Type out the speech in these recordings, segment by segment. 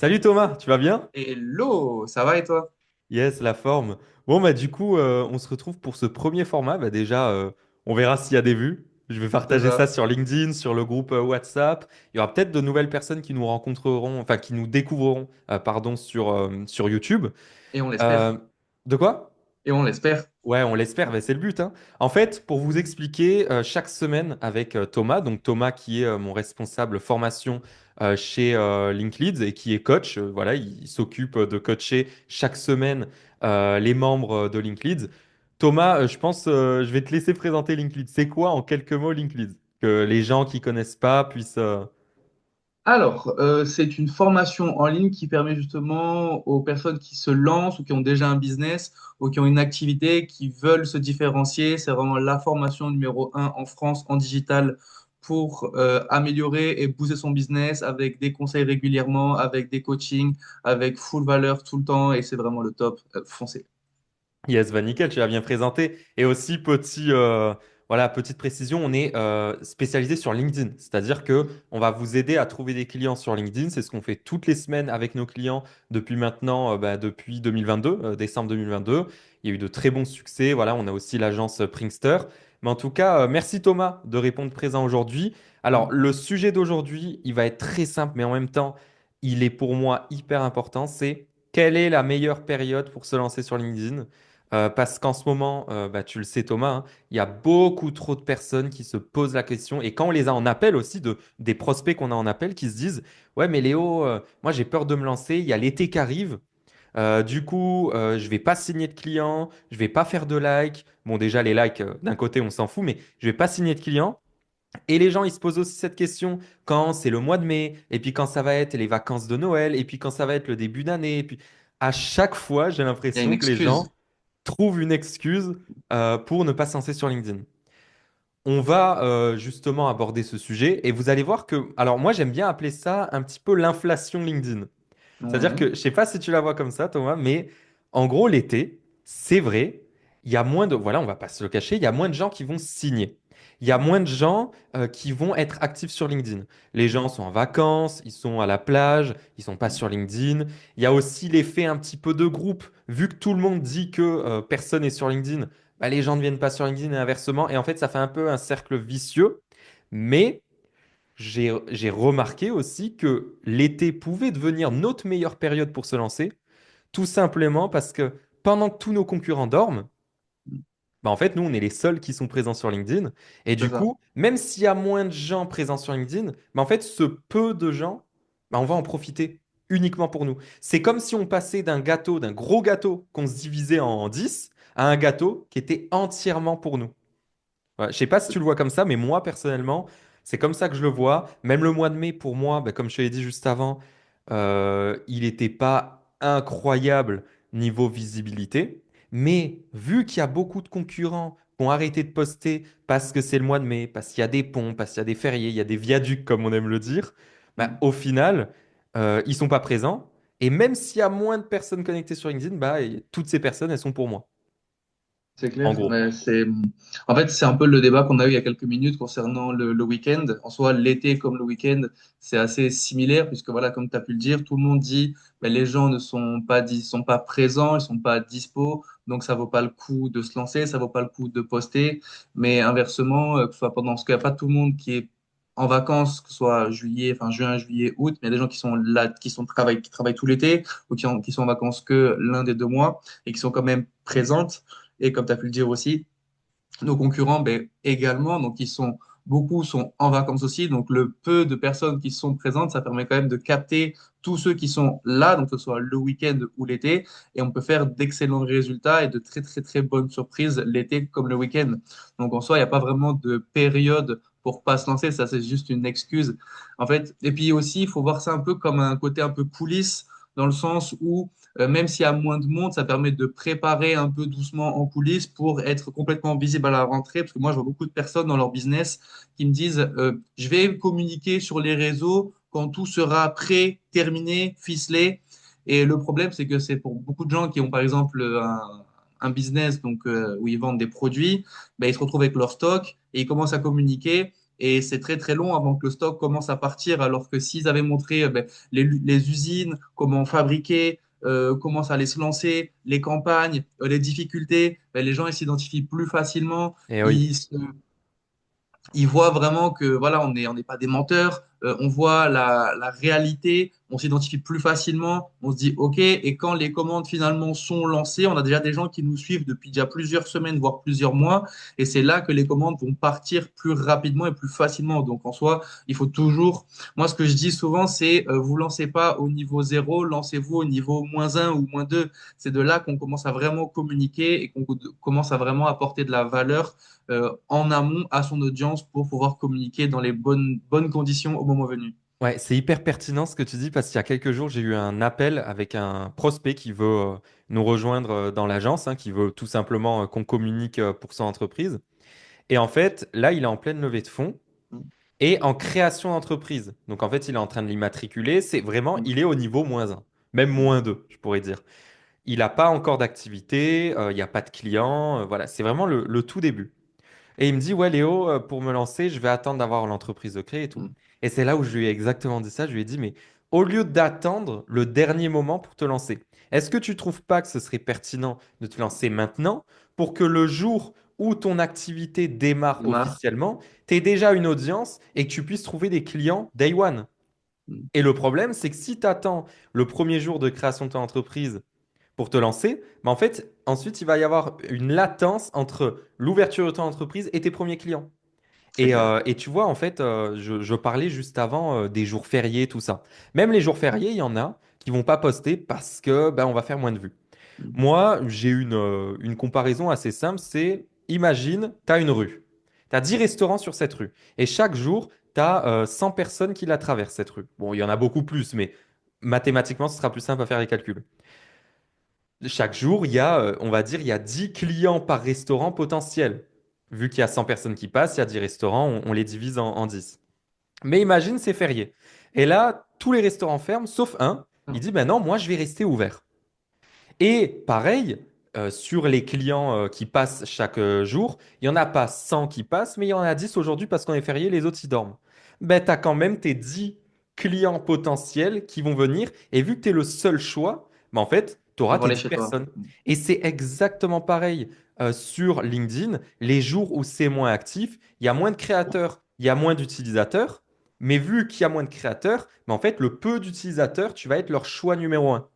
Salut Thomas, tu vas bien? Hello, ça va et toi? Yes, la forme. Bon, bah du coup, on se retrouve pour ce premier format. Bah déjà, on verra s'il y a des vues. Je vais C'est partager ça ça. sur LinkedIn, sur le groupe WhatsApp. Il y aura peut-être de nouvelles personnes qui nous rencontreront, enfin qui nous découvriront, pardon, sur YouTube. Et on Euh, l'espère. de quoi? Et on l'espère. Ouais, on l'espère, mais c'est le but, hein. En fait, pour vous expliquer, chaque semaine avec Thomas, donc Thomas qui est mon responsable formation chez Linkleads et qui est coach, voilà, il s'occupe de coacher chaque semaine les membres de Linkleads. Thomas, je pense, je vais te laisser présenter Linkleads. C'est quoi en quelques mots Linkleads? Que les gens qui connaissent pas puissent. Alors, c'est une formation en ligne qui permet justement aux personnes qui se lancent ou qui ont déjà un business ou qui ont une activité, qui veulent se différencier. C'est vraiment la formation numéro un en France en digital pour améliorer et booster son business avec des conseils régulièrement, avec des coachings, avec full valeur tout le temps et c'est vraiment le top. Foncez. Yes, bah nickel, tu l'as bien présenté. Et aussi, voilà, petite précision, on est spécialisé sur LinkedIn. C'est-à-dire que on va vous aider à trouver des clients sur LinkedIn. C'est ce qu'on fait toutes les semaines avec nos clients depuis maintenant, depuis 2022, décembre 2022. Il y a eu de très bons succès. Voilà, on a aussi l'agence Pringster. Mais en tout cas, merci Thomas de répondre présent aujourd'hui. Alors, le sujet d'aujourd'hui, il va être très simple, mais en même temps, il est pour moi hyper important. C'est quelle est la meilleure période pour se lancer sur LinkedIn? Parce qu'en ce moment, bah, tu le sais Thomas, hein, il y a beaucoup trop de personnes qui se posent la question. Et quand on les a en appel aussi, des prospects qu'on a en appel qui se disent, ouais mais Léo, moi j'ai peur de me lancer, il y a l'été qui arrive. Du coup, je vais pas signer de clients, je vais pas faire de likes. Bon déjà les likes, d'un côté on s'en fout, mais je vais pas signer de clients. Et les gens, ils se posent aussi cette question quand c'est le mois de mai, et puis quand ça va être les vacances de Noël, et puis quand ça va être le début d'année. Et puis à chaque fois, j'ai Il y a une l'impression que les excuse. gens trouve une excuse pour ne pas se lancer sur LinkedIn. On va justement aborder ce sujet et vous allez voir que, alors moi j'aime bien appeler ça un petit peu l'inflation LinkedIn. C'est-à-dire Ouais. que, je sais pas si tu la vois comme ça, Thomas, mais en gros l'été, c'est vrai, il y a moins de, voilà, on va pas se le cacher, il y a moins de gens qui vont signer. Il y a moins de gens qui vont être actifs sur LinkedIn. Les gens sont en vacances, ils sont à la plage, ils sont pas sur LinkedIn. Il y a aussi l'effet un petit peu de groupe. Vu que tout le monde dit que personne n'est sur LinkedIn, bah, les gens ne viennent pas sur LinkedIn et inversement. Et en fait, ça fait un peu un cercle vicieux. Mais j'ai remarqué aussi que l'été pouvait devenir notre meilleure période pour se lancer, tout simplement parce que pendant que tous nos concurrents dorment, bah en fait, nous, on est les seuls qui sont présents sur LinkedIn. Et C'est du ça. coup, même s'il y a moins de gens présents sur LinkedIn, bah en fait, ce peu de gens, bah on va en profiter uniquement pour nous. C'est comme si on passait d'un gâteau, d'un gros gâteau qu'on se divisait en 10, à un gâteau qui était entièrement pour nous. Ouais, je sais pas si tu le vois comme ça, mais moi, personnellement, c'est comme ça que je le vois. Même le mois de mai, pour moi, bah, comme je te l'ai dit juste avant, il n'était pas incroyable niveau visibilité. Mais vu qu'il y a beaucoup de concurrents qui ont arrêté de poster parce que c'est le mois de mai, parce qu'il y a des ponts, parce qu'il y a des fériés, il y a des viaducs, comme on aime le dire, bah, au final, ils sont pas présents. Et même s'il y a moins de personnes connectées sur LinkedIn, bah, toutes ces personnes, elles sont pour moi, C'est en clair, gros. mais en fait, c'est un peu le débat qu'on a eu il y a quelques minutes concernant le week-end. En soi, l'été comme le week-end, c'est assez similaire puisque voilà, comme tu as pu le dire, tout le monde dit, mais les gens ne sont pas, sont pas présents, ils sont pas dispo, donc ça vaut pas le coup de se lancer, ça vaut pas le coup de poster. Mais inversement, que ce soit pendant, parce qu'il n'y a pas tout le monde qui est en vacances, que ce soit juillet, enfin juin, juillet, août, mais il y a des gens qui sont là, qui travaillent tout l'été ou qui sont en vacances que l'un des 2 mois et qui sont quand même présentes. Et comme tu as pu le dire aussi, nos concurrents ben, également, donc beaucoup sont en vacances aussi. Donc le peu de personnes qui sont présentes, ça permet quand même de capter tous ceux qui sont là, donc que ce soit le week-end ou l'été. Et on peut faire d'excellents résultats et de très très très bonnes surprises l'été comme le week-end. Donc en soi, il n'y a pas vraiment de période pour pas se lancer, ça c'est juste une excuse. En fait, et puis aussi, il faut voir ça un peu comme un côté un peu coulisses, dans le sens où même s'il y a moins de monde, ça permet de préparer un peu doucement en coulisses pour être complètement visible à la rentrée. Parce que moi, je vois beaucoup de personnes dans leur business qui me disent, je vais communiquer sur les réseaux quand tout sera prêt, terminé, ficelé. Et le problème, c'est que c'est pour beaucoup de gens qui ont, par exemple, un business donc, où ils vendent des produits, ben, ils se retrouvent avec leur stock et ils commencent à communiquer. et c'est très très long avant que le stock commence à partir, alors que s'ils avaient montré les usines, comment fabriquer, comment ça allait se lancer, les campagnes, les difficultés, les gens ils s'identifient plus facilement, Et oui. ils se ils voient vraiment que voilà, on n'est pas des menteurs, on voit la réalité, on s'identifie plus facilement, on se dit OK, et quand les commandes finalement sont lancées, on a déjà des gens qui nous suivent depuis déjà plusieurs semaines, voire plusieurs mois, et c'est là que les commandes vont partir plus rapidement et plus facilement. Donc en soi, il faut toujours, moi ce que je dis souvent, c'est vous lancez pas au niveau zéro, lancez-vous au niveau -1 ou -2. C'est de là qu'on commence à vraiment communiquer et qu'on commence à vraiment apporter de la valeur en amont à son audience pour pouvoir communiquer dans les bonnes conditions au moment venu. Ouais, c'est hyper pertinent ce que tu dis parce qu'il y a quelques jours, j'ai eu un appel avec un prospect qui veut nous rejoindre dans l'agence, hein, qui veut tout simplement qu'on communique pour son entreprise. Et en fait, là, il est en pleine levée de fonds Mm, et en création d'entreprise. Donc en fait, il est en train de l'immatriculer. C'est vraiment, mm, il est au niveau -1, même mm. -2, je pourrais dire. Il n'a pas encore d'activité, il n'y a pas de clients, voilà, c'est vraiment le tout début. Et il me dit, ouais, Léo, pour me lancer, je vais attendre d'avoir l'entreprise de créer et tout. Mm. Et c'est là où je lui ai exactement dit ça. Je lui ai dit, mais au lieu d'attendre le dernier moment pour te lancer, est-ce que tu trouves pas que ce serait pertinent de te lancer maintenant pour que le jour où ton activité démarre Démarre. officiellement, tu aies déjà une audience et que tu puisses trouver des clients day one? Mm. Et le problème, c'est que si tu attends le premier jour de création de ton entreprise pour te lancer, en fait, ensuite, il va y avoir une latence entre l'ouverture de ton entreprise et tes premiers clients. C'est clair. Et tu vois, en fait, je parlais juste avant des jours fériés, tout ça. Même les jours fériés, il y en a qui vont pas poster parce que ben, on va faire moins de vues. Mm. Moi, j'ai une comparaison assez simple, c'est imagine, tu as une rue. Tu as 10 restaurants sur cette rue. Et chaque jour, tu as 100 personnes qui la traversent, cette rue. Bon, il y en a beaucoup plus, mais mathématiquement, ce sera plus simple à faire les calculs. Chaque jour, il y a, on va dire, il y a 10 clients par restaurant potentiel. Vu qu'il y a 100 personnes qui passent, il y a 10 restaurants, on les divise en 10. Mais imagine, c'est férié. Et là, tous les restaurants ferment, sauf un. Il dit, ben non, moi, je vais rester ouvert. Et pareil, sur les clients qui passent chaque jour, il n'y en a pas 100 qui passent, mais il y en a 10 aujourd'hui parce qu'on est férié, les autres, ils dorment. Ben, tu as quand même tes 10 clients potentiels qui vont venir. Et vu que tu es le seul choix, ben, en fait, tu auras Ils vont tes aller 10 chez toi. personnes. Et c'est exactement pareil sur LinkedIn. Les jours où c'est moins actif, il y a moins de créateurs, il y a moins d'utilisateurs. Mais vu qu'il y a moins de créateurs, ben, en fait, le peu d'utilisateurs, tu vas être leur choix numéro un.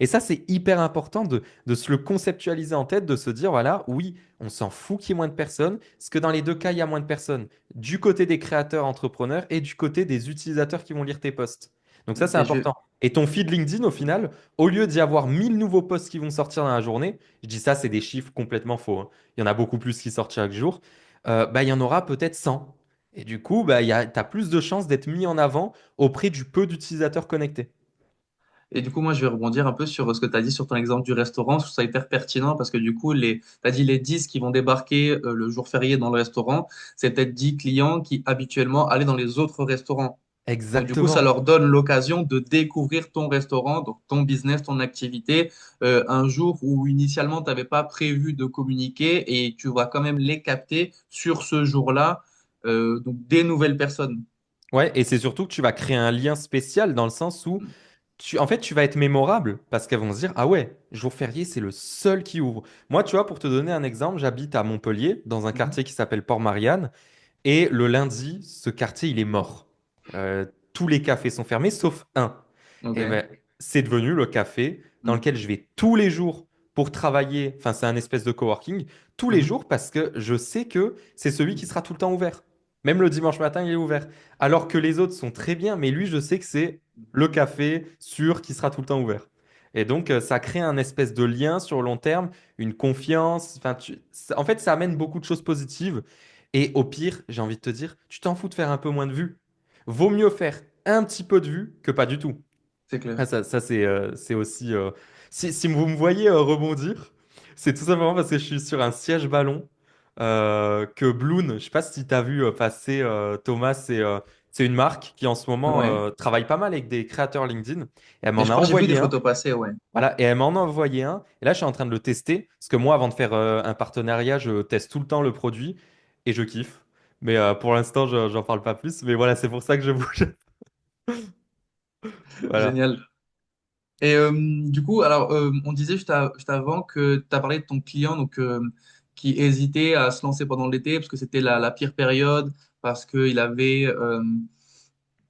Et ça, c'est hyper important de se le conceptualiser en tête, de se dire, voilà, oui, on s'en fout qu'il y ait moins de personnes, parce que dans les deux cas, il y a moins de personnes, du côté des créateurs entrepreneurs et du côté des utilisateurs qui vont lire tes posts. Donc ça, c'est Et je, important. Et ton feed LinkedIn, au final, au lieu d'y avoir 1000 nouveaux posts qui vont sortir dans la journée, je dis ça, c'est des chiffres complètement faux, hein. Il y en a beaucoup plus qui sortent chaque jour. Bah, il y en aura peut-être 100. Et du coup, bah, tu as plus de chances d'être mis en avant auprès du peu d'utilisateurs connectés. Et du coup, moi, je vais rebondir un peu sur ce que tu as dit sur ton exemple du restaurant. Je trouve ça hyper pertinent parce que du coup, tu as dit les 10 qui vont débarquer le jour férié dans le restaurant. C'est peut-être 10 clients qui habituellement allaient dans les autres restaurants. Donc, du coup, ça Exactement. leur donne l'occasion de découvrir ton restaurant, donc ton business, ton activité, un jour où initialement, tu n'avais pas prévu de communiquer et tu vas quand même les capter sur ce jour-là, donc des nouvelles personnes. Ouais, et c'est surtout que tu vas créer un lien spécial dans le sens où en fait, tu vas être mémorable parce qu'elles vont se dire, ah ouais, jour férié, c'est le seul qui ouvre. Moi, tu vois, pour te donner un exemple, j'habite à Montpellier, dans un Mhm. quartier qui s'appelle Port-Marianne, et le lundi, ce quartier, il est mort. Tous les cafés sont fermés, sauf un. Et Ok. ben, c'est devenu le café dans Mhm. lequel je vais tous les jours pour travailler. Enfin, c'est un espèce de coworking, tous les Mhm. jours parce que je sais que c'est celui qui sera tout le temps ouvert. Même le dimanche matin, il est ouvert. Alors que les autres sont très bien, mais lui, je sais que c'est le café sûr qui sera tout le temps ouvert. Et donc, ça crée un espèce de lien sur le long terme, une confiance. Enfin, en fait, ça amène beaucoup de choses positives. Et au pire, j'ai envie de te dire, tu t'en fous de faire un peu moins de vues. Vaut mieux faire un petit peu de vues que pas du tout. C'est clair. Ah, ça c'est aussi. Si vous me voyez rebondir, c'est tout simplement parce que je suis sur un siège ballon que Bloon, je sais pas si tu as vu passer Thomas, c'est une marque qui en ce moment Ouais. travaille pas mal avec des créateurs LinkedIn. Et elle Et m'en je a crois que j'ai vu des envoyé un. photos passer, ouais. Voilà, et elle m'en a envoyé un. Et là, je suis en train de le tester. Parce que moi, avant de faire un partenariat, je teste tout le temps le produit et je kiffe. Mais pour l'instant, j'en parle pas plus. Mais voilà, c'est pour ça que je bouge. Voilà. Génial. Et du coup, alors, on disait juste avant que tu as parlé de ton client donc, qui hésitait à se lancer pendant l'été parce que c'était la pire période, parce qu'il avait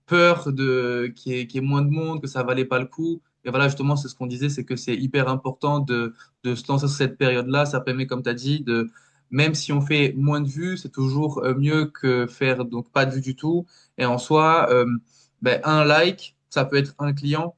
peur qu'il y ait moins de monde, que ça valait pas le coup. Et voilà, justement, c'est ce qu'on disait, c'est que c'est hyper important de se lancer sur cette période-là. Ça permet, comme tu as dit, même si on fait moins de vues, c'est toujours mieux que faire donc pas de vues du tout. Et en soi, ben, un like, ça peut être un client.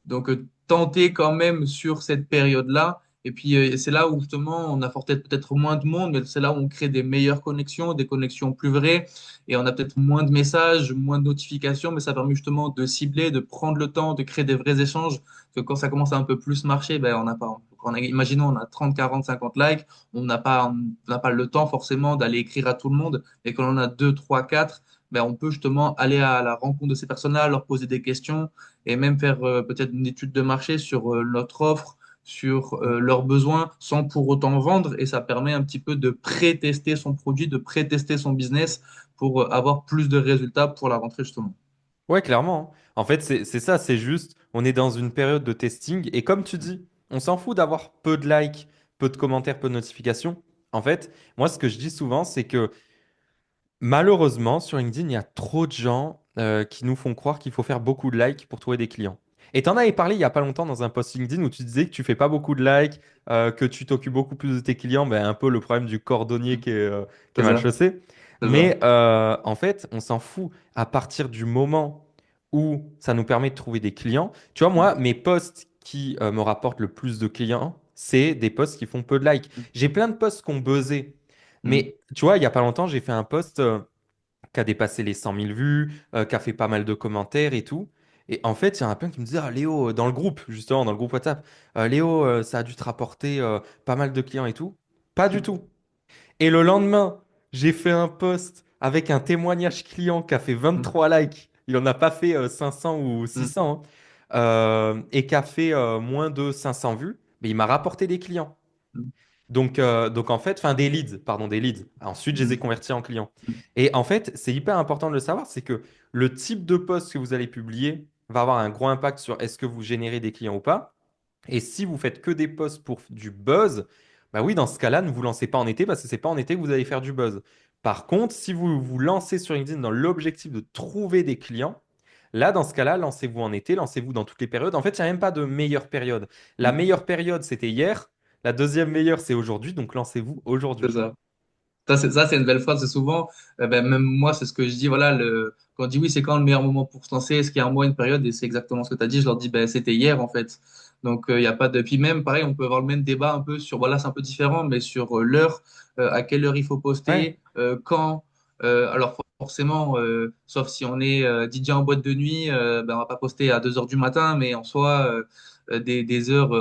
Donc, tenter quand même sur cette période-là. Et puis, c'est là où justement, on a peut-être moins de monde, mais c'est là où on crée des meilleures connexions, des connexions plus vraies. Et on a peut-être moins de messages, moins de notifications, mais ça permet justement de cibler, de prendre le temps, de créer des vrais échanges. Parce que quand ça commence à un peu plus marcher, ben, on n'a pas, imaginons, on a 30, 40, 50 likes, on n'a pas le temps forcément d'aller écrire à tout le monde. Et quand on a 2, 3, 4, ben, on peut justement aller à la rencontre de ces personnes-là, leur poser des questions et même faire peut-être une étude de marché sur notre offre, sur leurs besoins, sans pour autant vendre. Et ça permet un petit peu de pré-tester son produit, de pré-tester son business pour avoir plus de résultats pour la rentrée, justement. Ouais, clairement, hein. En fait, c'est ça, c'est juste, on est dans une période de testing. Et comme tu dis, on s'en fout d'avoir peu de likes, peu de commentaires, peu de notifications. En fait, moi, ce que je dis souvent, c'est que malheureusement, sur LinkedIn, il y a trop de gens qui nous font croire qu'il faut faire beaucoup de likes pour trouver des clients. Et tu en avais parlé il n'y a pas longtemps dans un post LinkedIn où tu disais que tu fais pas beaucoup de likes, que tu t'occupes beaucoup plus de tes clients, ben, un peu le problème du cordonnier qui est C'est mal ça, chaussé. c'est ça. Mais en fait, on s'en fout à partir du moment où ça nous permet de trouver des clients. Tu vois, moi, mes posts qui me rapportent le plus de clients, c'est des posts qui font peu de likes. J'ai plein de posts qui ont buzzé. Mais tu vois, il n'y a pas longtemps, j'ai fait un post qui a dépassé les 100 000 vues, qui a fait pas mal de commentaires et tout. Et en fait, il y en a plein qui me disaient, ah, Léo, dans le groupe, justement, dans le groupe WhatsApp, Léo, ça a dû te rapporter pas mal de clients et tout. Pas du tout. Et le lendemain, j'ai fait un post avec un témoignage client qui a fait 23 likes. Il n'en a pas fait 500 ou 600, hein. Et qui a fait moins de 500 vues. Mais il m'a rapporté des clients. Donc en fait, enfin des leads, pardon, des leads. Ensuite, je les ai convertis en clients. Et en fait, c'est hyper important de le savoir, c'est que le type de post que vous allez publier va avoir un gros impact sur est-ce que vous générez des clients ou pas. Et si vous faites que des posts pour du buzz, bah oui, dans ce cas-là, ne vous lancez pas en été parce que c'est pas en été que vous allez faire du buzz. Par contre, si vous vous lancez sur LinkedIn dans l'objectif de trouver des clients, là, dans ce cas-là, lancez-vous en été, lancez-vous dans toutes les périodes. En fait, il n'y a même pas de meilleure période. La meilleure période, c'était hier. La deuxième meilleure, c'est aujourd'hui. Donc, lancez-vous C'est aujourd'hui. ça. Ça, c'est une belle phrase. C'est souvent, ben, même moi, c'est ce que je dis. Voilà, quand on dit oui, c'est quand le meilleur moment pour se lancer? Est-ce qu'il y a un mois, une période? Et c'est exactement ce que tu as dit. Je leur dis, ben, c'était hier, en fait. Donc, il y a pas de. Puis même, pareil, on peut avoir le même débat un peu sur, voilà, c'est un peu différent, mais sur l'heure, à quelle heure il faut Ouais. poster, quand. Alors, forcément, sauf si on est DJ en boîte de nuit, ben, on va pas poster à 2 heures du matin, mais en soi, des heures,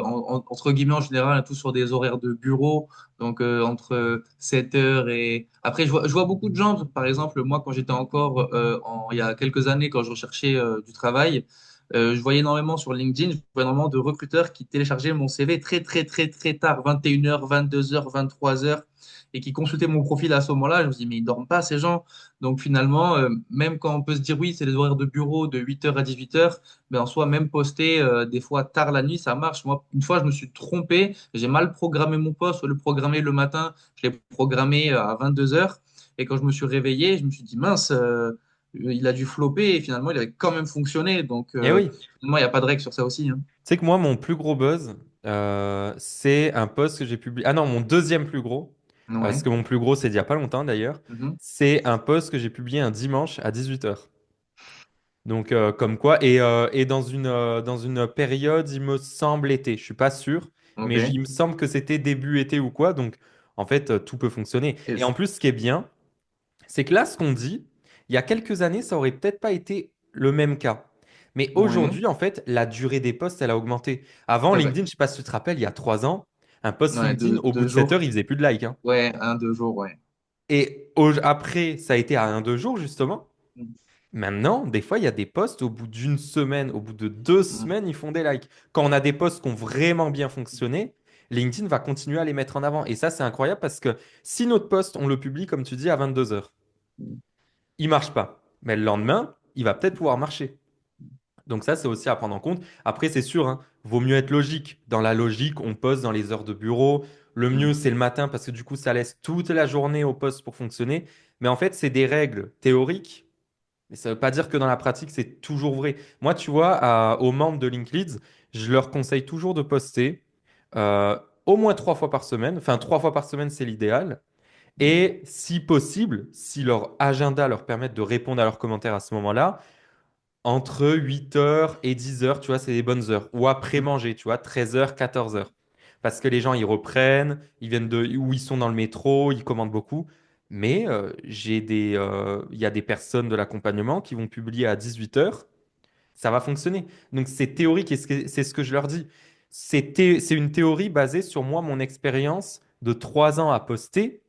entre guillemets, en général, tout sur des horaires de bureau. Donc, entre 7 heures et... Après, je vois beaucoup de gens, par exemple, moi, quand j'étais encore, il y a quelques années, quand je recherchais du travail, je voyais énormément sur LinkedIn, je voyais énormément de recruteurs qui téléchargeaient mon CV très, très, très, très tard, 21 heures, 22 heures, 23 heures, et qui consultaient mon profil à ce moment-là. Je me dis, mais ils dorment pas, ces gens. Donc, finalement, même quand on peut se dire, oui, c'est les horaires de bureau de 8 heures à 18 heures, mais en soi, même poster des fois tard la nuit, ça marche. Moi, une fois, je me suis trompé. J'ai mal programmé mon poste. Le programmer le matin, je l'ai programmé à 22 heures. Et quand je me suis réveillé, je me suis dit, mince, il a dû flopper. Et finalement, il avait quand même fonctionné. Donc, Et oui. finalement, il n'y a pas de règle sur ça aussi, hein. Tu sais que moi, mon plus gros buzz, c'est un post que j'ai publié. Ah non, mon deuxième plus gros, parce Ouais. que mon plus gros, c'est d'il n'y a pas longtemps d'ailleurs. Mhm. C'est un post que j'ai publié un dimanche à 18 h. Donc, comme quoi, et dans une période, il me semble été, je suis pas sûr, mais OK. il me semble que c'était début été ou quoi. Donc, en fait, tout peut fonctionner. Et Et en plus, ce qui est bien, c'est que là, ce qu'on dit, il y a quelques années, ça aurait peut-être pas été le même cas. Mais ouais. aujourd'hui, en fait, la durée des posts, elle a augmenté. Avant, C'est vrai. LinkedIn, je sais pas si tu te rappelles, il y a 3 ans, un post Ouais, LinkedIn, au bout deux de 7 heures, jours. il faisait plus de likes, hein. Ouais, 2 jours, ouais. Et après, ça a été à 1, 2 jours, justement. Maintenant, des fois, il y a des posts, au bout d'une semaine, au bout de 2 semaines, ils font des likes. Quand on a des posts qui ont vraiment bien fonctionné, LinkedIn va continuer à les mettre en avant. Et ça, c'est incroyable parce que si notre post, on le publie, comme tu dis, à 22 heures. Il marche pas. Mais le lendemain, il va peut-être pouvoir marcher. Donc ça, c'est aussi à prendre en compte. Après, c'est sûr, hein, vaut mieux être logique. Dans la logique, on poste dans les heures de bureau. Le mieux, Mm. c'est le matin parce que du coup, ça laisse toute la journée au poste pour fonctionner. Mais en fait, c'est des règles théoriques. Mais ça ne veut pas dire que dans la pratique, c'est toujours vrai. Moi, tu vois, aux membres de LinkedIn, je leur conseille toujours de poster euh, au moins 3 fois par semaine. Enfin, 3 fois par semaine, c'est l'idéal. Et si possible, si leur agenda leur permet de répondre à leurs commentaires à ce moment-là, entre 8 heures et 10 heures, tu vois, c'est des bonnes heures. Ou après Mm. manger, tu vois, 13 heures, 14 heures. Parce que les gens, ils reprennent, ils viennent ou ils sont dans le métro, ils commandent beaucoup. Mais il y a des personnes de l'accompagnement qui vont publier à 18 heures. Ça va fonctionner. Donc c'est théorique et c'est ce que je leur dis. C'est une théorie basée sur moi, mon expérience de 3 ans à poster.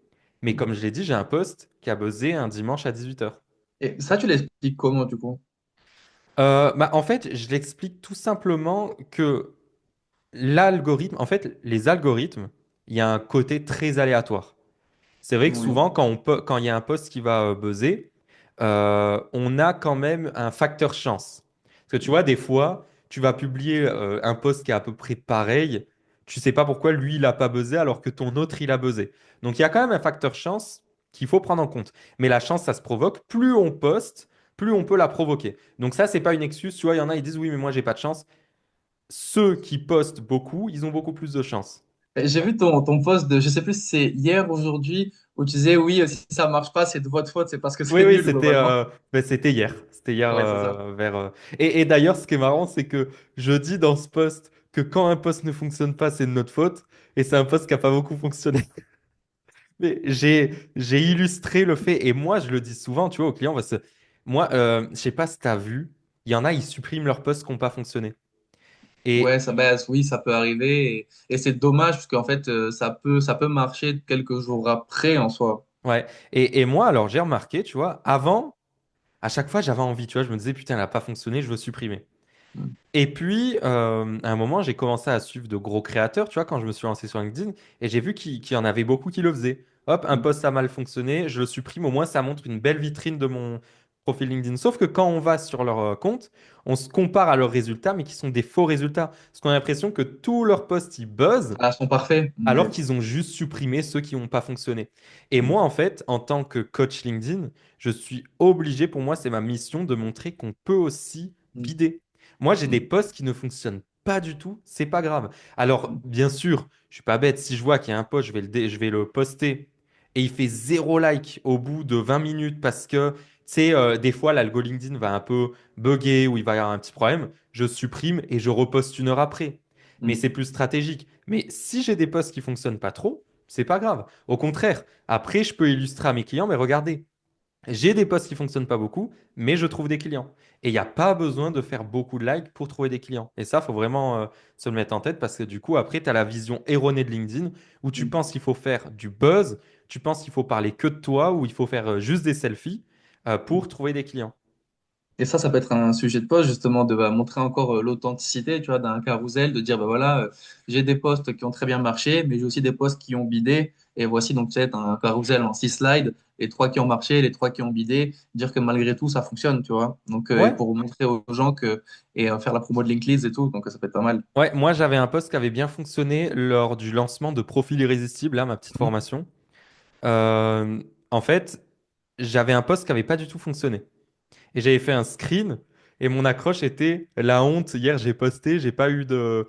Mais Mm. comme je l'ai dit, j'ai un post qui a buzzé un dimanche à 18 heures. Et ça, tu l'expliques comment, du coup? Bah, en fait, je l'explique tout simplement que l'algorithme, en fait, les algorithmes, il y a un côté très aléatoire. C'est vrai que Oui. souvent, quand il y a un post qui va buzzer, on a quand même un facteur chance. Parce que tu vois, des fois, tu vas publier un post qui est à peu près pareil. Tu sais pas pourquoi lui, il n'a pas buzzé alors que ton autre, il a buzzé. Donc, il y a quand même un facteur chance qu'il faut prendre en compte. Mais la chance, ça se provoque. Plus on poste, plus on peut la provoquer. Donc, ça, c'est pas une excuse. Tu vois, il y en a, ils disent, oui, mais moi, j'ai pas de chance. Ceux qui postent beaucoup, ils ont beaucoup plus de chance. J'ai vu ton post de, je sais plus si c'est hier ou aujourd'hui, où tu disais, oui, si ça marche pas, c'est de votre faute, c'est parce que Oui, c'est oui, nul, globalement. c'était hier. C'était hier Ouais, c'est ça. vers. Et d'ailleurs, ce qui est marrant, c'est que je dis dans ce post que quand un post ne fonctionne pas, c'est de notre faute. Et c'est un post qui n'a pas beaucoup fonctionné. Mais j'ai illustré le fait. Et moi, je le dis souvent, tu vois, aux clients, parce que moi, je sais pas si tu as vu, il y en a, ils suppriment leurs posts qui n'ont pas fonctionné. Ouais, Et ça, bah, oui, ça peut arriver. Et c'est dommage, parce qu'en fait, ça peut marcher quelques jours après, en soi. ouais. Et moi, alors, j'ai remarqué, tu vois, avant, à chaque fois, j'avais envie, tu vois, je me disais, putain, elle n'a pas fonctionné, je veux supprimer. Mm. Et puis, à un moment, j'ai commencé à suivre de gros créateurs, tu vois, quand je me suis lancé sur LinkedIn, et j'ai vu qu'il y en avait beaucoup qui le faisaient. Hop, un Mm. post a mal fonctionné, je le supprime, au moins ça montre une belle vitrine de mon profil LinkedIn. Sauf que quand on va sur leur compte, on se compare à leurs résultats, mais qui sont des faux résultats. Parce qu'on a l'impression que tous leurs posts, ils buzzent, Ah, sont parfaits. alors Ouais. qu'ils ont juste supprimé ceux qui n'ont pas fonctionné. Et Mm. moi, en fait, en tant que coach LinkedIn, je suis obligé, pour moi, c'est ma mission de montrer qu'on peut aussi Mm. bider. Moi, j'ai des Mm. posts qui ne fonctionnent pas du tout, c'est pas grave. Alors, bien sûr, je suis pas bête, si je vois qu'il y a un post, je vais le poster et il fait 0 like au bout de 20 minutes parce que, tu sais, des fois, l'algo LinkedIn va un peu bugger ou il va y avoir un petit problème, je supprime et je reposte 1 heure après. Mais Mm. c'est plus stratégique. Mais si j'ai des posts qui fonctionnent pas trop, c'est pas grave. Au contraire, après, je peux illustrer à mes clients, mais regardez, j'ai des posts qui fonctionnent pas beaucoup, mais je trouve des clients. Et il n'y a pas besoin de faire beaucoup de likes pour trouver des clients. Et ça, faut vraiment se le mettre en tête parce que du coup, après, tu as la vision erronée de LinkedIn où tu Mm. penses qu'il faut faire du buzz, tu penses qu'il faut parler que de toi ou il faut faire juste des selfies pour trouver des clients. Et ça peut être un sujet de poste, justement, de montrer encore l'authenticité, tu vois, d'un carrousel, de dire, bah voilà, j'ai des posts qui ont très bien marché, mais j'ai aussi des posts qui ont bidé. Et voici donc peut-être un carrousel en 6 slides, les trois qui ont marché, les trois qui ont bidé, dire que malgré tout, ça fonctionne, tu vois. Donc, et Ouais, pour montrer aux gens que, et faire la promo de LinkedIn et tout, donc ça peut être pas mal. ouais, moi j'avais un post qui avait bien fonctionné lors du lancement de Profil Irrésistible, là, ma petite Mhm. formation. Euh, En fait, j'avais un post qui avait pas du tout fonctionné. Et j'avais fait un screen et mon accroche était la honte. Hier, j'ai posté, j'ai pas eu de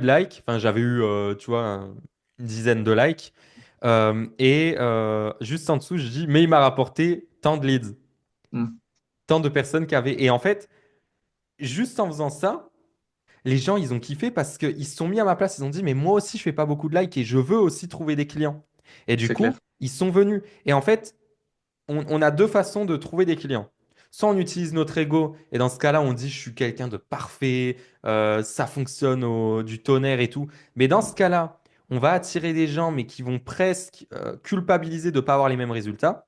like. Enfin, j'avais eu, tu vois, une dizaine de likes. Juste en dessous, je dis, mais il m'a rapporté tant de leads, Mhm. tant de personnes qui avaient. Et en fait, juste en faisant ça, les gens, ils ont kiffé parce qu'ils se sont mis à ma place. Ils ont dit, mais moi aussi, je fais pas beaucoup de likes et je veux aussi trouver des clients. Et du C'est clair. coup, ils sont venus. Et en fait, on a deux façons de trouver des clients. Soit on utilise notre ego et dans ce cas-là, on dit je suis quelqu'un de parfait, ça fonctionne du tonnerre et tout. Mais dans ce cas-là, on va attirer des gens mais qui vont presque culpabiliser de ne pas avoir les mêmes résultats.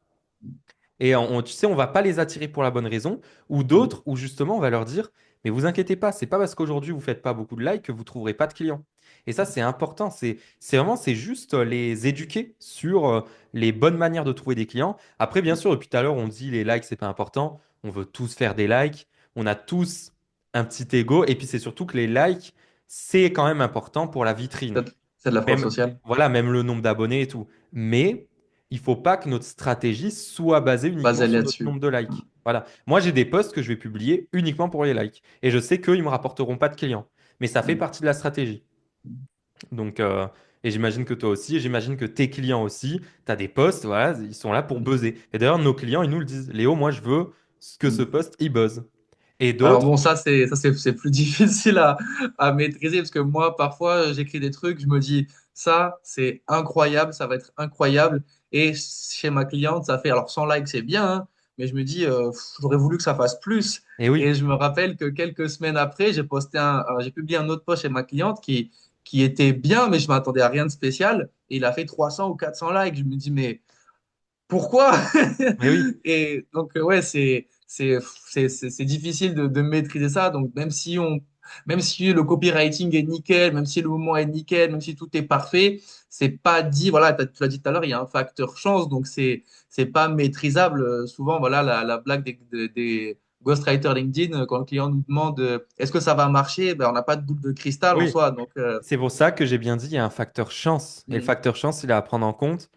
Et tu sais, on va pas les attirer pour la bonne raison. Ou Mhm. d'autres où justement on va leur dire Mais vous inquiétez pas, c'est pas parce qu'aujourd'hui vous faites pas beaucoup de likes que vous trouverez pas de clients. Et ça, c'est important. C'est vraiment, c'est juste les éduquer sur les bonnes manières de trouver des clients. Après, bien sûr, depuis tout à l'heure, on dit les likes, c'est pas important. On veut tous faire des likes. On a tous un petit ego. Et puis, c'est surtout que les likes, c'est quand même important pour la vitrine. C'est de la fraude Même, sociale. voilà, même le nombre d'abonnés et tout. Mais il faut pas que notre stratégie soit basée uniquement Basé sur notre là-dessus. nombre de likes. Voilà. Moi, j'ai des posts que je vais publier uniquement pour les likes. Et je sais qu'ils ne me rapporteront pas de clients. Mais ça fait Mm. partie de la stratégie. Donc, et j'imagine que toi aussi, et j'imagine que tes clients aussi, tu as des posts, voilà, ils sont là pour buzzer. Et d'ailleurs, nos clients, ils nous le disent. Léo, moi, je veux que ce Mm. post, il buzz. Et Alors d'autres, bon, c'est plus difficile à maîtriser parce que moi, parfois, j'écris des trucs, je me dis, ça, c'est incroyable, ça va être incroyable. Et chez ma cliente, ça fait, alors 100 likes, c'est bien, hein, mais je me dis, j'aurais voulu que ça fasse plus. et oui, Et je me rappelle que quelques semaines après, j'ai publié un autre post chez ma cliente qui était bien, mais je m'attendais à rien de spécial. Et il a fait 300 ou 400 likes. Je me dis, mais pourquoi? mais oui. Et donc, ouais, c'est difficile de maîtriser ça. Donc, même si le copywriting est nickel, même si le moment est nickel, même si tout est parfait, c'est pas dit, voilà, tu l'as dit tout à l'heure, il y a un facteur chance, donc c'est pas maîtrisable. Souvent, voilà, la blague des ghostwriters LinkedIn, quand le client nous demande est-ce que ça va marcher, ben, on n'a pas de boule de cristal en Oui, soi. Donc, c'est pour ça que j'ai bien dit, il y a un facteur chance. Et le mm, facteur chance, il est à prendre en compte.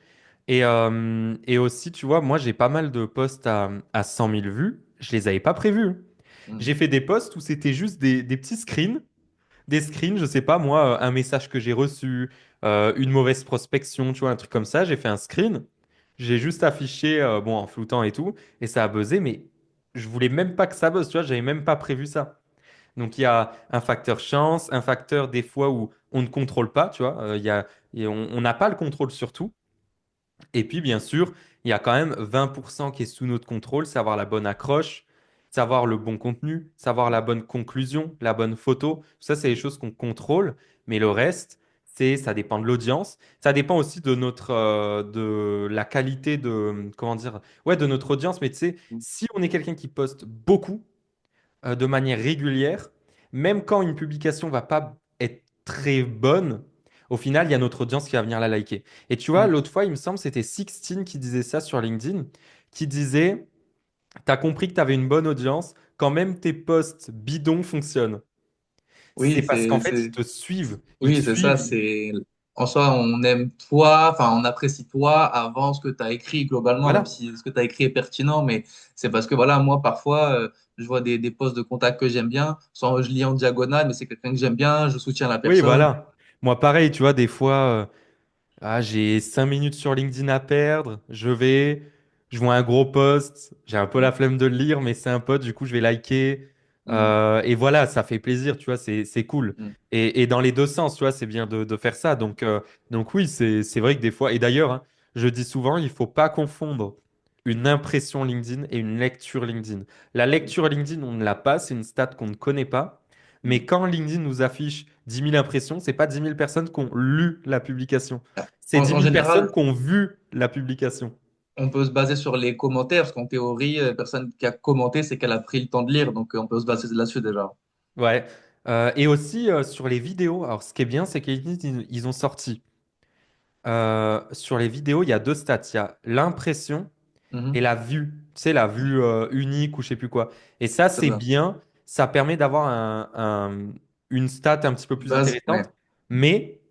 Et aussi, tu vois, moi, j'ai pas mal de posts à 100 000 vues. Je les avais pas prévus. mm, J'ai fait des posts où c'était juste des petits screens. Des screens, je sais pas, moi, un message que j'ai reçu, une mauvaise prospection, tu vois, un truc comme ça. J'ai fait un screen. J'ai juste affiché, bon, en floutant et tout. Et ça a buzzé, mais je voulais même pas que ça buzz, tu vois, j'avais même pas prévu ça. Donc, il y a un facteur chance, un facteur des fois où on ne contrôle pas, tu vois. On n'a pas le contrôle sur tout. Et puis, bien sûr, il y a quand même 20% qui est sous notre contrôle, savoir la bonne accroche, savoir le bon contenu, savoir la bonne conclusion, la bonne photo. Tout ça, c'est les choses qu'on contrôle. Mais le reste, ça dépend de l'audience. Ça dépend aussi de de la qualité de, comment dire, ouais, de notre audience. Mais tu sais, mm, si on est quelqu'un qui poste beaucoup, de manière régulière, même quand une publication va pas être très bonne, au final, il y a notre audience qui va venir la liker. Et tu vois, mm. l'autre fois, il me semble, c'était Sixteen qui disait ça sur LinkedIn, qui disait, t'as compris que tu avais une bonne audience quand même tes posts bidons fonctionnent. C'est Oui, parce qu'en fait, ils te suivent. Ils te oui, c'est ça. suivent. C'est en soi, on aime toi, enfin, on apprécie toi avant ce que tu as écrit globalement, même Voilà. si ce que tu as écrit est pertinent, mais c'est parce que voilà, moi, parfois, je vois des posts de contact que j'aime bien, soit je lis en diagonale, mais c'est quelqu'un que j'aime bien, je soutiens la Oui, personne. voilà. Moi, pareil, tu vois, des fois. Ah, j'ai 5 minutes sur LinkedIn à perdre. Je vois un gros post. J'ai un peu la Mm, flemme de le lire, mais c'est un pote, du coup, je vais liker. mm, Et voilà, ça fait plaisir, tu vois, c'est cool. mm, Et dans les deux sens, tu vois, c'est bien de faire ça. Donc oui, c'est vrai que des fois, et d'ailleurs, hein, je dis souvent, il faut pas confondre une impression LinkedIn et une lecture LinkedIn. La lecture LinkedIn, on ne l'a pas, c'est une stat qu'on ne connaît pas. mm. Mais quand LinkedIn nous affiche 10 000 impressions, c'est pas 10 000 personnes qui ont lu la publication. C'est dix En mille personnes général, qui ont vu la publication. on peut se baser sur les commentaires, parce qu'en théorie, la personne qui a commenté, c'est qu'elle a pris le temps de lire, donc on peut se baser là-dessus déjà. Ouais. Et aussi sur les vidéos. Alors, ce qui est bien, c'est qu'ils ont sorti sur les vidéos, il y a deux stats. Il y a l'impression et Mhm. la vue. Tu sais, la vue unique ou je sais plus quoi. Et ça, C'est c'est ça. bien. Ça permet d'avoir une stat un petit peu plus Base, ouais. intéressante. Mais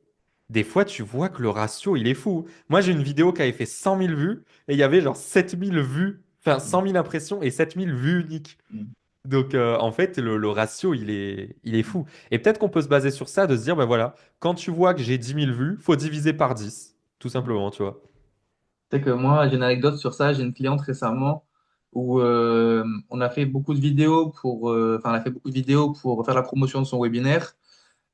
des fois, tu vois que le ratio, il est fou. Moi, j'ai une vidéo qui avait fait 100 000 vues et il y avait genre 7 000 vues, enfin 100 000 impressions et 7 000 vues uniques. Mhm. Donc, en fait, le ratio, il est fou. Et peut-être qu'on peut se baser sur ça, de se dire, ben voilà, quand tu vois que j'ai 10 000 vues, faut diviser par 10, tout simplement, tu vois. Tu sais que moi, j'ai une anecdote sur ça. J'ai une cliente récemment où on a fait beaucoup de vidéos enfin, elle a fait beaucoup de vidéos pour faire la promotion de son webinaire.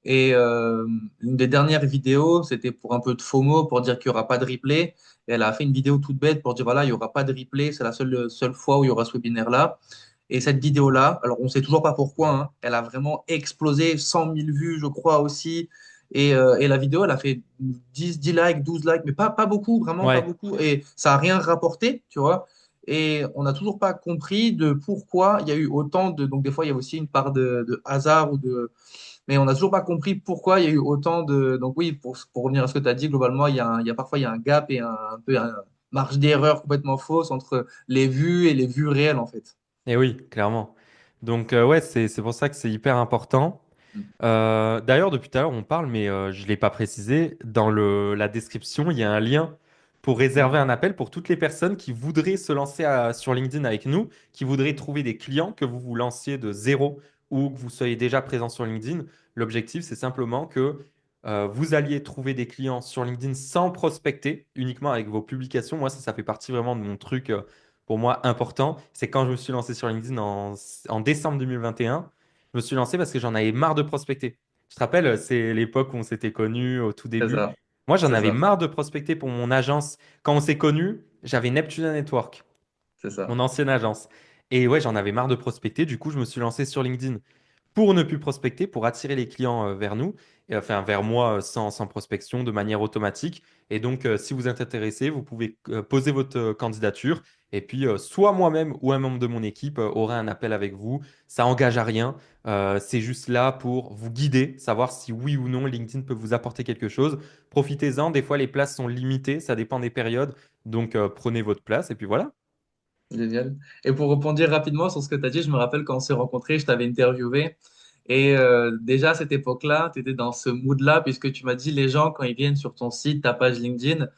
Et une des dernières vidéos, c'était pour un peu de FOMO, pour dire qu'il n'y aura pas de replay. Et elle a fait une vidéo toute bête pour dire, voilà, il n'y aura pas de replay. C'est la seule fois où il y aura ce webinaire-là. Et cette vidéo-là, alors on ne sait toujours pas pourquoi, hein, elle a vraiment explosé, 100 000 vues, je crois aussi. Et la vidéo, elle a fait 10 likes, 12 likes, mais pas beaucoup, vraiment pas Ouais. beaucoup. Et ça n'a rien rapporté, tu vois. et on n'a toujours pas compris de pourquoi il y a eu autant de. Donc, des fois, il y a aussi une part de hasard ou de. Mais on n'a toujours pas compris pourquoi il y a eu autant de. Donc, oui, pour revenir à ce que tu as dit, globalement, il y a parfois il y a un gap et un peu une marge d'erreur complètement fausse entre les vues et les vues réelles, en fait. Et oui, clairement. Donc, ouais, c'est pour ça que c'est hyper important. Mm. D'ailleurs, depuis tout à l'heure, on parle, mais je ne l'ai pas précisé. Dans la description, il y a un lien pour réserver Mhm. un appel pour toutes les personnes qui voudraient se lancer sur LinkedIn avec nous, qui voudraient trouver des clients, que vous vous lanciez de zéro ou que vous soyez déjà présent sur LinkedIn. L'objectif, c'est simplement que vous alliez trouver des clients sur LinkedIn sans prospecter, uniquement avec vos publications. Moi, ça fait partie vraiment de mon truc, pour moi, important. C'est quand je me suis lancé sur LinkedIn en décembre 2021. Je me suis lancé parce que j'en avais marre de prospecter. Je te rappelle, c'est l'époque où on s'était connus au tout C'est début. ça, Moi, j'en c'est avais ça, marre de prospecter pour mon agence. Quand on s'est connus, j'avais Neptune Network, c'est ça. mon ancienne agence. Et ouais, j'en avais marre de prospecter. Du coup, je me suis lancé sur LinkedIn pour ne plus prospecter, pour attirer les clients vers nous, et, enfin vers moi sans prospection, de manière automatique. Et donc, si vous êtes intéressé, vous pouvez poser votre candidature. Et puis, soit moi-même ou un membre de mon équipe aura un appel avec vous. Ça engage à rien. C'est juste là pour vous guider, savoir si oui ou non LinkedIn peut vous apporter quelque chose. Profitez-en. Des fois, les places sont limitées. Ça dépend des périodes. Donc, prenez votre place. Et puis voilà. Génial. Et pour rebondir rapidement sur ce que tu as dit, je me rappelle quand on s'est rencontrés, je t'avais interviewé. Et déjà à cette époque-là, tu étais dans ce mood-là, puisque tu m'as dit les gens, quand ils viennent sur ton site, ta page LinkedIn,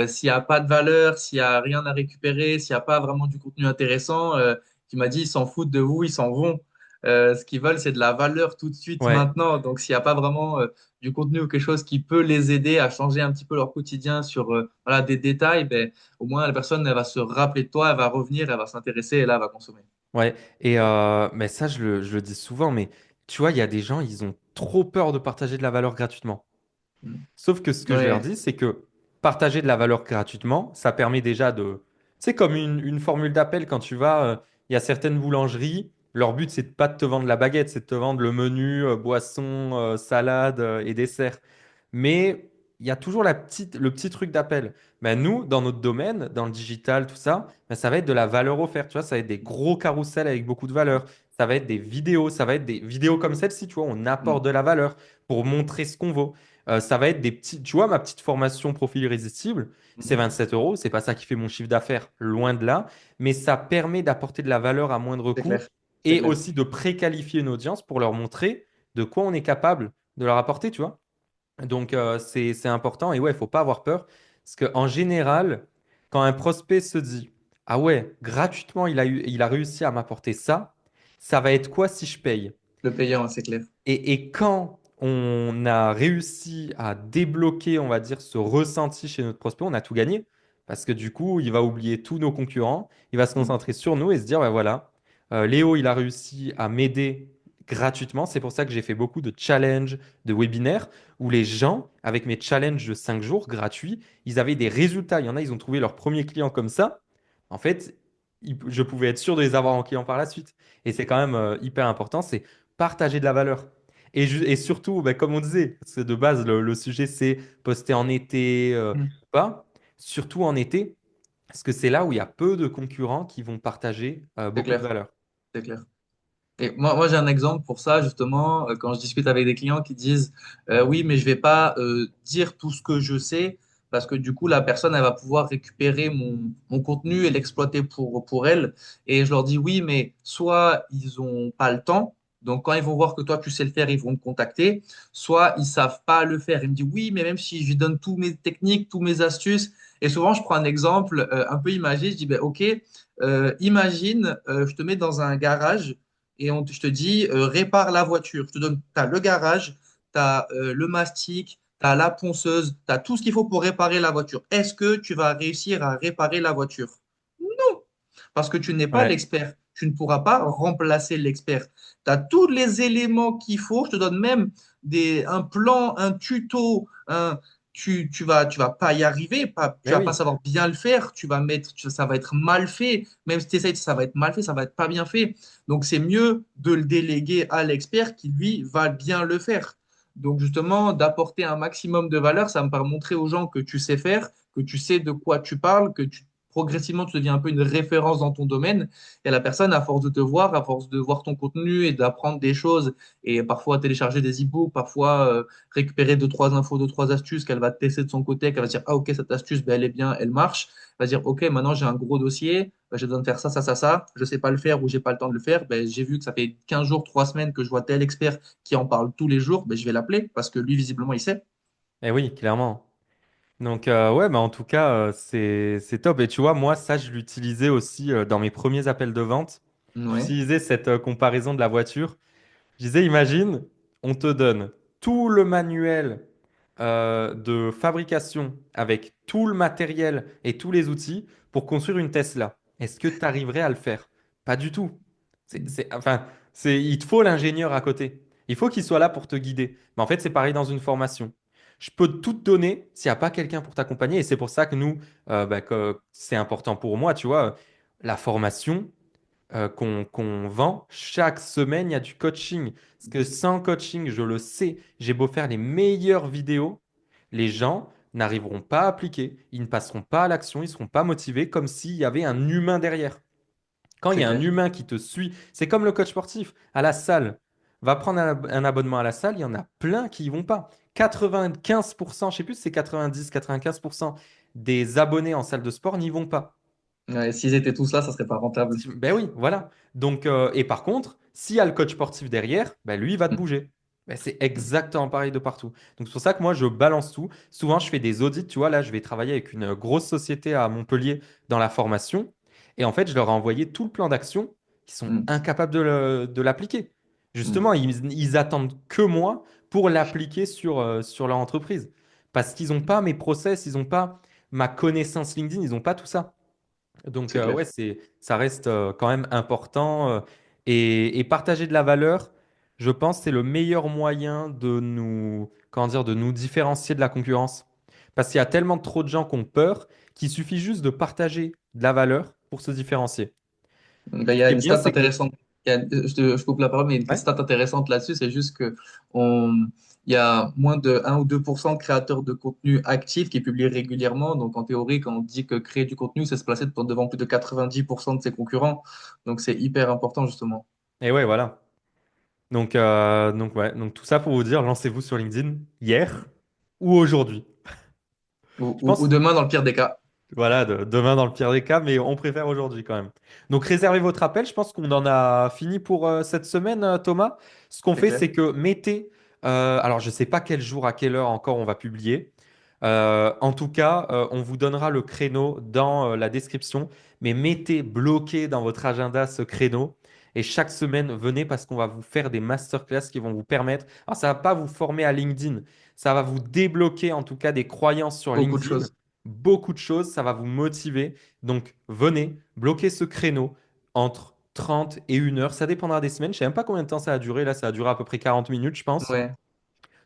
s'il n'y a pas de valeur, s'il n'y a rien à récupérer, s'il n'y a pas vraiment du contenu intéressant, tu m'as dit ils s'en foutent de vous, ils s'en vont. Ce qu'ils veulent, c'est de la valeur tout de suite Ouais. maintenant. Donc s'il n'y a pas vraiment du contenu ou quelque chose qui peut les aider à changer un petit peu leur quotidien sur voilà, des détails, ben, au moins la personne elle va se rappeler de toi, elle va revenir, elle va s'intéresser et là elle va consommer. Ouais, et mais ça, je le dis souvent, mais tu vois, il y a des gens, ils ont trop peur de partager de la valeur gratuitement. Mm. Sauf que ce que je leur Ouais. dis, c'est que partager de la valeur gratuitement, ça permet déjà de. C'est comme une formule d'appel quand tu vas. Il y a certaines boulangeries, leur but, c'est pas de te vendre la baguette, c'est de te vendre le menu, boisson, salade et dessert. Mais il y a toujours le petit truc d'appel. Ben, nous, dans notre domaine, dans le digital, tout ça, ben, ça va être de la valeur offerte. Tu vois, ça va être des gros carousels avec beaucoup de valeur. Ça va être des vidéos. Ça va être des vidéos comme celle-ci. Tu vois, on apporte Mm. de la valeur pour montrer ce qu'on vaut. Ça va être des petits. Tu vois, ma petite formation profil irrésistible, c'est Mhm. 27 euros. C'est pas ça qui fait mon chiffre d'affaires, loin de là. Mais ça permet d'apporter de la valeur à moindre C'est coût clair. C'est et clair. aussi de préqualifier une audience pour leur montrer de quoi on est capable de leur apporter, tu vois. Donc, c'est important. Et ouais, il faut pas avoir peur. Parce qu'en général, quand un prospect se dit, ah ouais, gratuitement, il a réussi à m'apporter ça, ça va être quoi si je paye? Le payant, c'est clair. Et quand on a réussi à débloquer, on va dire, ce ressenti chez notre prospect, on a tout gagné. Parce que du coup, il va oublier tous nos concurrents, il va se Mm. concentrer sur nous et se dire, ben voilà, Léo, il a réussi à m'aider gratuitement. C'est pour ça que j'ai fait beaucoup de challenges, de webinaires, où les gens, avec mes challenges de 5 jours gratuits, ils avaient des résultats. Il y en a, ils ont trouvé leur premier client comme ça. En fait, je pouvais être sûr de les avoir en client par la suite. Et c'est quand même hyper important, c'est partager de la valeur. Et surtout, bah, comme on disait, parce que de base, le sujet, c'est poster en été, Mm. pas, surtout en été, parce que c'est là où il y a peu de concurrents qui vont partager C'est beaucoup de clair. valeur. C'est clair. Et moi j'ai un exemple pour ça, justement, quand je discute avec des clients qui disent oui, mais je vais pas dire tout ce que je sais, parce que du coup, la personne, elle va pouvoir récupérer mon contenu et l'exploiter pour elle. Et je leur dis oui, mais soit ils ont pas le temps, donc quand ils vont voir que toi, tu sais le faire, ils vont te contacter, soit ils savent pas le faire. Ils me disent oui, mais même si je lui donne toutes mes techniques, toutes mes astuces, et souvent, je prends un exemple un peu imagé, je dis ben, ok, imagine, je te mets dans un garage et je te dis répare la voiture. Je te donne, tu as le garage, tu as le mastic, tu as la ponceuse, tu as tout ce qu'il faut pour réparer la voiture. Est-ce que tu vas réussir à réparer la voiture? Non, parce que tu n'es pas Ouais. l'expert. Tu ne pourras pas remplacer l'expert. Tu as tous les éléments qu'il faut. Je te donne même un plan, un tuto, tu vas pas y arriver, tu Mais vas pas oui. savoir bien le faire, ça va être mal fait. Même si tu essaies, ça va être mal fait, ça va être pas bien fait. Donc, c'est mieux de le déléguer à l'expert qui, lui, va bien le faire. Donc, justement, d'apporter un maximum de valeur, ça me permet de montrer aux gens que tu sais faire, que tu sais de quoi tu parles, progressivement, tu deviens un peu une référence dans ton domaine. Et la personne, à force de te voir, à force de voir ton contenu et d'apprendre des choses, et parfois télécharger des e-books, parfois récupérer deux, trois infos, deux, trois astuces qu'elle va tester de son côté, qu'elle va se dire, ah ok, cette astuce, ben, elle est bien, elle marche. Elle va se dire, ok, maintenant j'ai un gros dossier, ben, j'ai besoin de faire ça, ça, ça, ça. Je sais pas le faire ou j'ai pas le temps de le faire. Ben, j'ai vu que ça fait 15 jours, 3 semaines que je vois tel expert qui en parle tous les jours. Ben, je vais l'appeler parce que lui, visiblement, il sait. Eh oui, clairement. Donc, ouais, bah, en tout cas, c'est top. Et tu vois, moi, ça, je l'utilisais aussi dans mes premiers appels de vente. Ouais, J'utilisais cette comparaison de la voiture. Je disais, imagine, on te donne tout le manuel de fabrication avec tout le matériel et tous les outils pour construire une Tesla. Est-ce que tu arriverais à le faire? Pas du tout. Enfin, il te faut l'ingénieur à côté. Il faut qu'il soit là pour te guider. Mais en fait, c'est pareil dans une formation. Je peux tout te donner s'il n'y a pas quelqu'un pour t'accompagner. Et c'est pour ça que nous, bah, que c'est important pour moi, tu vois, la formation qu'on vend, chaque semaine, il y a du coaching. Parce que sans coaching, je le sais, j'ai beau faire les meilleures vidéos, les gens n'arriveront pas à appliquer, ils ne passeront pas à l'action, ils ne seront pas motivés comme s'il y avait un humain derrière. Quand il c'est y a un clair. humain qui te suit, c'est comme le coach sportif à la salle. Va prendre un abonnement à la salle, il y en a plein qui y vont pas. 95%, je sais plus si c'est 90, 95% des abonnés en salle de sport n'y vont pas. Ouais, s'ils étaient tous là, ça serait pas rentable. Ben oui, voilà. Donc, et par contre, s'il y a le coach sportif derrière, ben lui, il va te bouger. Ben, c'est exactement pareil de partout. Donc, c'est pour ça que moi, je balance tout. Souvent, je fais des audits. Tu vois, là, je vais travailler avec une grosse société à Montpellier dans la formation. Et en fait, je leur ai envoyé tout le plan d'action. Ils sont Mm, incapables de l'appliquer. mm. Justement, ils attendent que moi pour l'appliquer sur leur entreprise. Parce qu'ils n'ont pas mes process, ils n'ont pas ma connaissance LinkedIn, ils n'ont pas tout ça. Donc, C'est ouais, clair. ça reste quand même important. Et partager de la valeur, je pense, c'est le meilleur moyen de nous, comment dire, de nous différencier de la concurrence. Parce qu'il y a tellement trop de gens qui ont peur qu'il suffit juste de partager de la valeur pour se différencier. Ben, il Ce y a qui est une bien, stat c'est que... intéressante. Je coupe la parole, mais il y a une Ouais. stat intéressante là-dessus, c'est juste que il y a moins de 1 ou 2% de créateurs de contenu actifs qui publient régulièrement. Donc, en théorie, quand on dit que créer du contenu, c'est se placer devant plus de 90% de ses concurrents. Donc, c'est hyper important, justement. Et ouais, voilà. Donc, ouais. Donc, tout ça pour vous dire, lancez-vous sur LinkedIn hier ou aujourd'hui. Ou, Je ou pense demain, dans le pire des cas. Voilà, demain dans le pire des cas, mais on préfère aujourd'hui quand même. Donc réservez votre appel, je pense qu'on en a fini pour cette semaine, Thomas. Ce qu'on C'est fait, clair. c'est que mettez, alors je ne sais pas quel jour, à quelle heure encore on va publier. En tout cas, on vous donnera le créneau dans la description, mais mettez bloqué dans votre agenda ce créneau. Et chaque semaine, venez parce qu'on va vous faire des masterclass qui vont vous permettre. Alors, ça ne va pas vous former à LinkedIn, ça va vous débloquer en tout cas des croyances sur Beaucoup de LinkedIn, choses. beaucoup de choses, ça va vous motiver. Donc, venez, bloquez ce créneau entre 30 et 1 heure. Ça dépendra des semaines. Je ne sais même pas combien de temps ça a duré. Là, ça a duré à peu près 40 minutes, je pense. Ouais,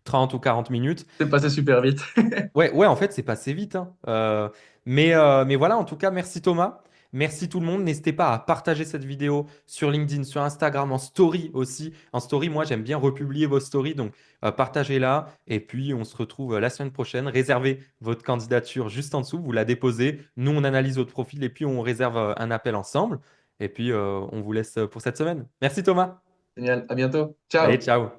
30 ou 40 minutes. c'est passé super vite. Ouais, ouais, en fait, c'est passé vite, hein. Mais voilà, en tout cas, merci Thomas. Merci tout le monde. N'hésitez pas à partager cette vidéo sur LinkedIn, sur Instagram, en story aussi. En story, moi, j'aime bien republier vos stories. Donc, partagez-la. Et puis, on se retrouve la semaine prochaine. Réservez votre candidature juste en dessous. Vous la déposez. Nous, on analyse votre profil et puis on réserve un appel ensemble. Et puis, on vous laisse pour cette semaine. Merci Thomas. Génial. À bientôt. Allez, Ciao. ciao.